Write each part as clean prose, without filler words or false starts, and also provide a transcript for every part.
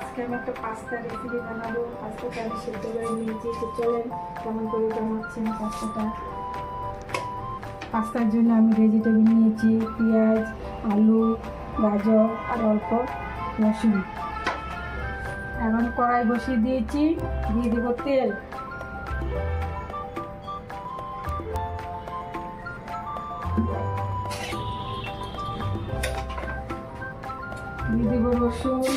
আজকে আমি একটা পাস্তা রেসিপি বানাবো। পাস্তাটা আমি সেদ্ধ করে নিয়েছি, তো চলেন কেমন করে বানাচ্ছি আমি পাস্তাটা। পাস্তার জন্য আমি ভেজিটেবল নিয়েছি, পেঁয়াজ, আলু, গাজর আর অল্প রসুন। এখন কড়াই বসিয়ে দিয়েছি, দিয়ে দেবো তেল। দিয়ে দেবো রসুন,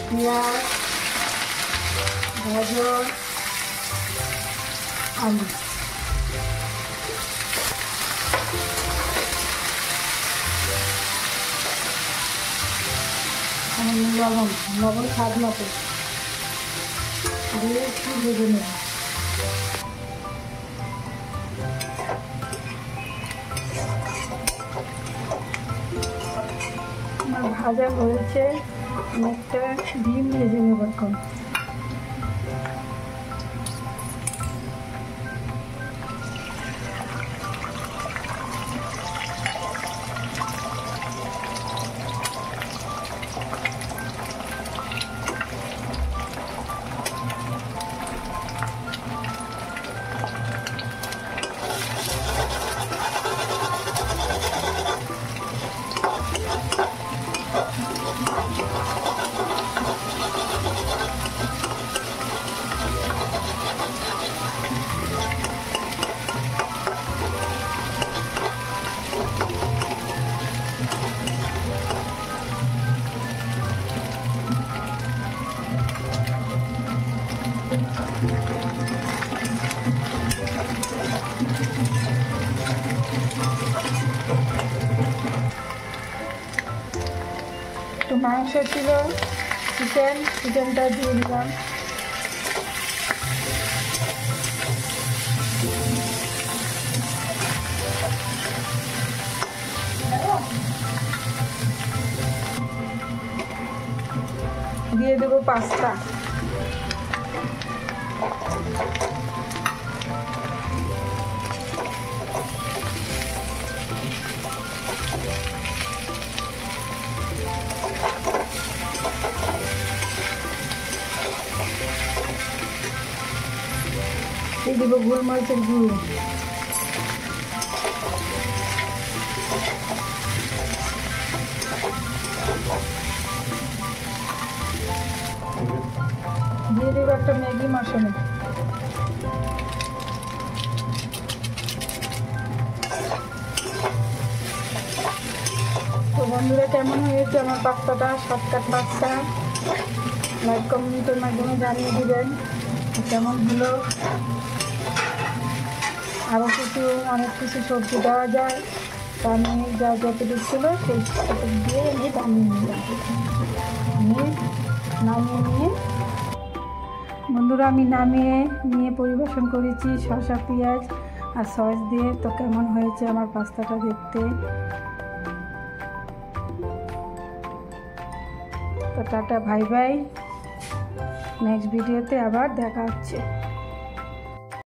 পেঁয়াজ, গাজর, আলু। লবণ স্বাদ মতো দিয়ে একটু ভেজে নেব। আমার ভাজা হয়েছে, একটা ডিম ভেজে নেব এখন। তো মাংস ছিল চিকেনটা দিয়ে দিলাম। দিয়ে দেবো পাস্তা। দিয়ে দেবো গোলমরিচের গুঁড়ো। দিয়ে দেবো একটা ম্যাগি মশলা। তো বন্ধুরা, কেমন হয়েছে আমার পাস্তাটা, শর্টকাট পাস্তা? লাইক কমেন্টের মাধ্যমে জানিয়ে দিবেন কেমন হলো। আরও অনেক কিছু সবজি দেওয়া যায়, তো আমি যা যতটুকু ছিল সেই যতটুকু দিয়ে আমি বানিয়ে নিলাম। নামিয়ে নিয়ে বন্ধুরা, আমি নামিয়ে নিয়ে পরিবেশন করেছি শসা, পেঁয়াজ আর সস দিয়ে। তো কেমন হয়েছে আমার পাস্তাটা দেখতে? তো টাটা, বাই বাই। নেক্সট ভিডিওতে আবার দেখা হচ্ছে।